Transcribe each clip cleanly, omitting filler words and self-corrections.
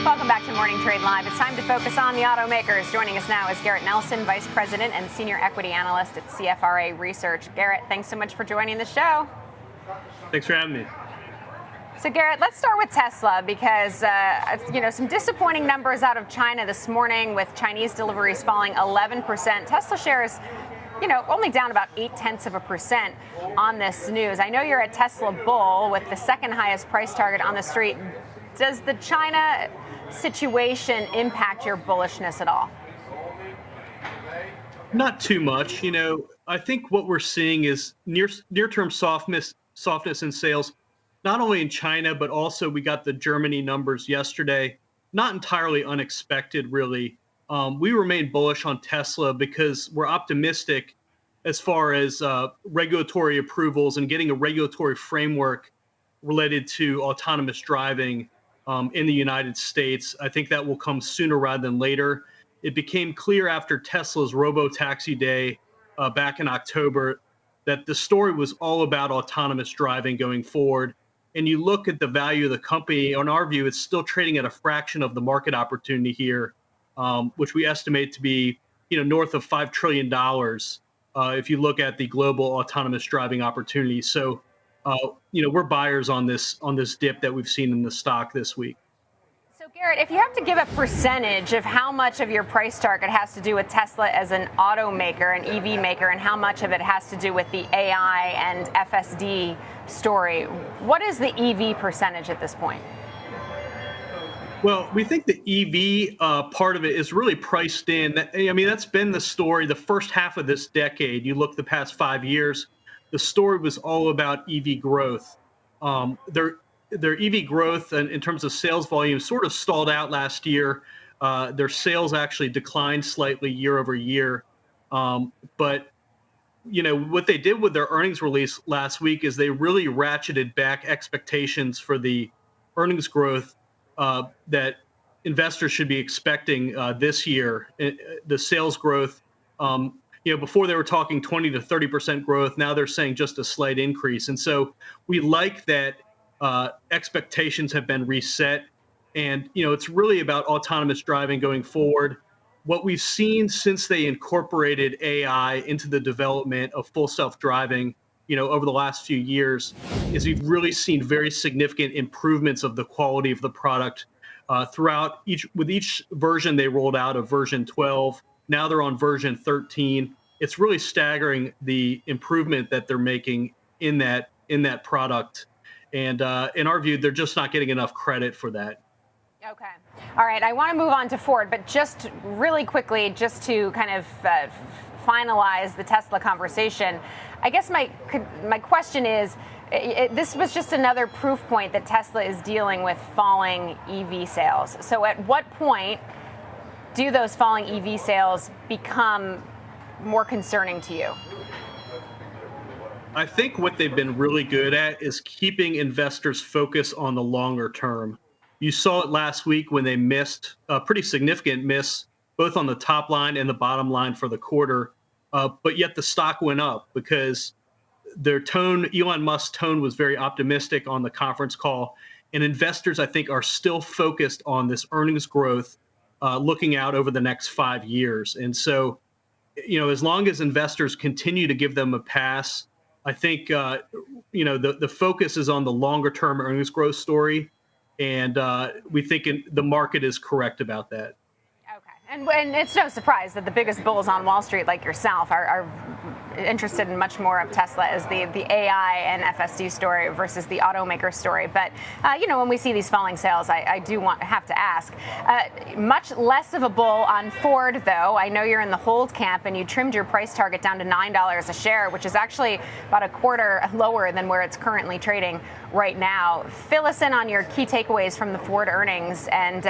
Welcome back to Morning Trade Live. It's time to focus on the automakers. Joining us now is Garrett Nelson, Vice President and Senior Equity Analyst at CFRA Research. Garrett, thanks so much for joining the show. Thanks for having me. So, Garrett, let's start with Tesla because, some disappointing numbers out of China this morning with Chinese deliveries falling 11%. Tesla shares, only down about 0.8% on this news. I know you're a Tesla bull with the second highest price target on the street. Does the China situation impact your bullishness at all? Not too much. I think what we're seeing is near-term softness in sales, not only in China, but also we got the Germany numbers yesterday. Not entirely unexpected, really. We remain bullish on Tesla because we're optimistic as far as regulatory approvals and getting a regulatory framework related to autonomous driving in the United States. I think that will come sooner rather than later. It became clear after Tesla's robo-taxi day back in October that the story was all about autonomous driving going forward. And you look at the value of the company, in our view, it's still trading at a fraction of the market opportunity here, which we estimate to be north of $5 trillion if you look at the global autonomous driving opportunity. So we're buyers on this dip that we've seen in the stock this week. So, Garrett, if you have to give a percentage of how much of your price target has to do with Tesla as an automaker, an EV maker, and how much of it has to do with the AI and FSD story, what is the EV percentage at this point? Well, we think the EV part of it is really priced in. I mean, that's been the story the first half of this decade. You look the past 5 years, the story was all about EV growth. Their EV growth in terms of sales volume sort of stalled out last year. Their sales actually declined slightly year over year. But what they did with their earnings release last week is they really ratcheted back expectations for the earnings growth that investors should be expecting this year. The sales growth, before they were talking 20 to 30% growth, now they're saying just a slight increase. And so we like that expectations have been reset. And, it's really about autonomous driving going forward. What we've seen since they incorporated AI into the development of full self-driving, over the last few years, is we've really seen very significant improvements of the quality of the product throughout with each version they rolled out of version 12. Now they're on version 13. It's really staggering the improvement that they're making in that product. And in our view, they're just not getting enough credit for that. Okay. All right. I want to move on to Ford, but just really quickly, just to kind of finalize the Tesla conversation, I guess my question is, this was just another proof point that Tesla is dealing with falling EV sales. So at what point do those falling EV sales become more concerning to you? I think what they've been really good at is keeping investors focused on the longer term. You saw it last week when they missed a pretty significant miss, both on the top line and the bottom line for the quarter. But yet the stock went up because their tone, Elon Musk's tone, was very optimistic on the conference call. And investors, I think, are still focused on this earnings growth looking out over the next 5 years. And so, as long as investors continue to give them a pass, I think, the focus is on the longer term earnings growth story. And we think the market is correct about that. Okay. And it's no surprise that the biggest bulls on Wall Street, like yourself, are interested in much more of Tesla as the AI and FSD story versus the automaker story. But, when we see these falling sales, I do have to ask. Much less of a bull on Ford, though. I know you're in the hold camp, and you trimmed your price target down to $9 a share, which is actually about a quarter lower than where it's currently trading right now. Fill us in on your key takeaways from the Ford earnings and,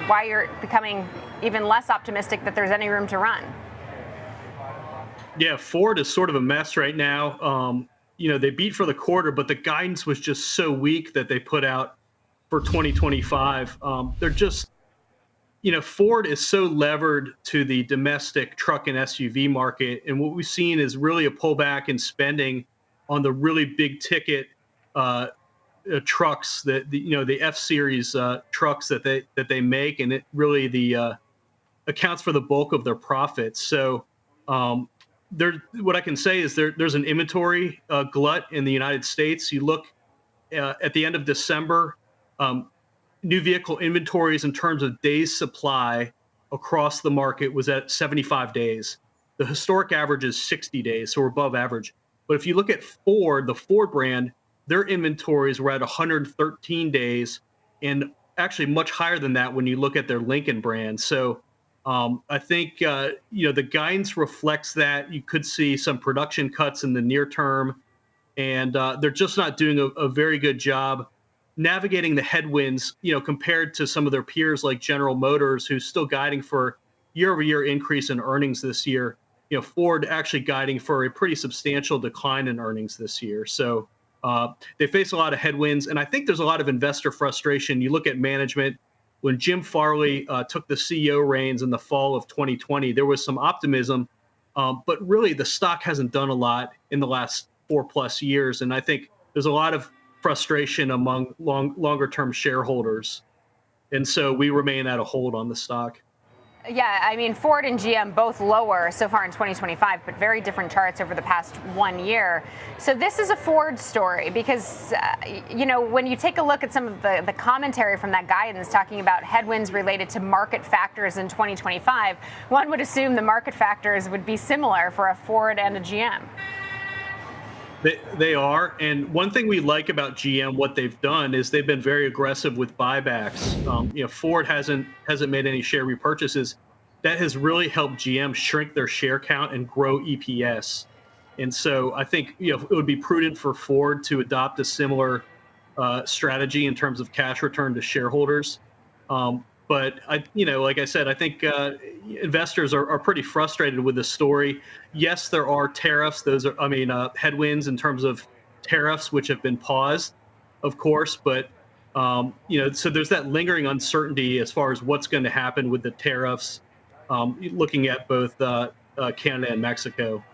why you're becoming even less optimistic that there's any room to run. Yeah, Ford is sort of a mess right now. They beat for the quarter, but the guidance was just so weak that they put out for 2025. They're just, Ford is so levered to the domestic truck and SUV market. And what we've seen is really a pullback in spending on the really big ticket trucks that the F series trucks that they make, and it really accounts for the bulk of their profits. So what I can say is there's an inventory glut in the United States. You look at the end of December, um, new vehicle inventories in terms of days supply across the market was at 75 days. The historic average is 60 days, so we're above average. But if you look at Ford, the Ford brand, their inventories were at 113 days, and actually much higher than that when you look at their Lincoln brand. So I think the guidance reflects that. You could see some production cuts in the near term, and they're just not doing a very good job navigating the headwinds, compared to some of their peers like General Motors, who's still guiding for year-over-year increase in earnings this year. Ford actually guiding for a pretty substantial decline in earnings this year. So they face a lot of headwinds, and I think there's a lot of investor frustration. You look at management. When Jim Farley took the CEO reins in the fall of 2020, there was some optimism, but really the stock hasn't done a lot in the last 4+ years, and I think there's a lot of frustration among longer term shareholders, and so we remain at a hold on the stock. Yeah, I mean, Ford and GM both lower so far in 2025, but very different charts over the past 1 year. So this is a Ford story because, when you take a look at some of the commentary from that guidance talking about headwinds related to market factors in 2025, one would assume the market factors would be similar for a Ford and a GM. They are, and one thing we like about GM, what they've done is they've been very aggressive with buybacks. Ford hasn't made any share repurchases. That has really helped GM shrink their share count and grow EPS. And so I think it would be prudent for Ford to adopt a similar strategy in terms of cash return to shareholders. But like I said, I think investors are pretty frustrated with the story. Yes, there are tariffs. Those are, headwinds in terms of tariffs, which have been paused, of course. But so there's that lingering uncertainty as far as what's going to happen with the tariffs. Looking at both Canada and Mexico.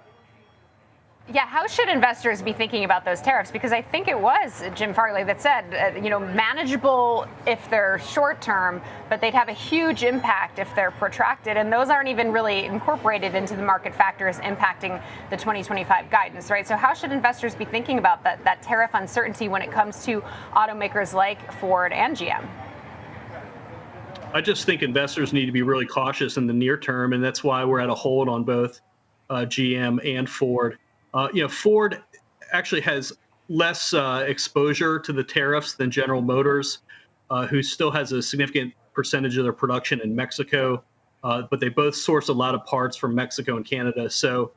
Yeah, how should investors be thinking about those tariffs? Because I think it was Jim Farley that said, manageable if they're short term, but they'd have a huge impact if they're protracted. And those aren't even really incorporated into the market factors impacting the 2025 guidance, right? So how should investors be thinking about that tariff uncertainty when it comes to automakers like Ford and GM? I just think investors need to be really cautious in the near term, and that's why we're at a hold on both GM and Ford. Ford actually has less exposure to the tariffs than General Motors, who still has a significant percentage of their production in Mexico, but they both source a lot of parts from Mexico and Canada. So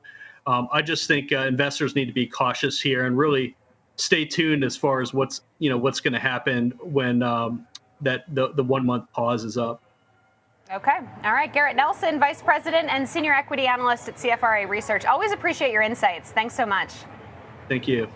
I just think investors need to be cautious here and really stay tuned as far as what's going to happen when the 1 month pause is up. Okay. All right. Garrett Nelson, Vice President and Senior Equity Analyst at CFRA Research. Always appreciate your insights. Thanks so much. Thank you.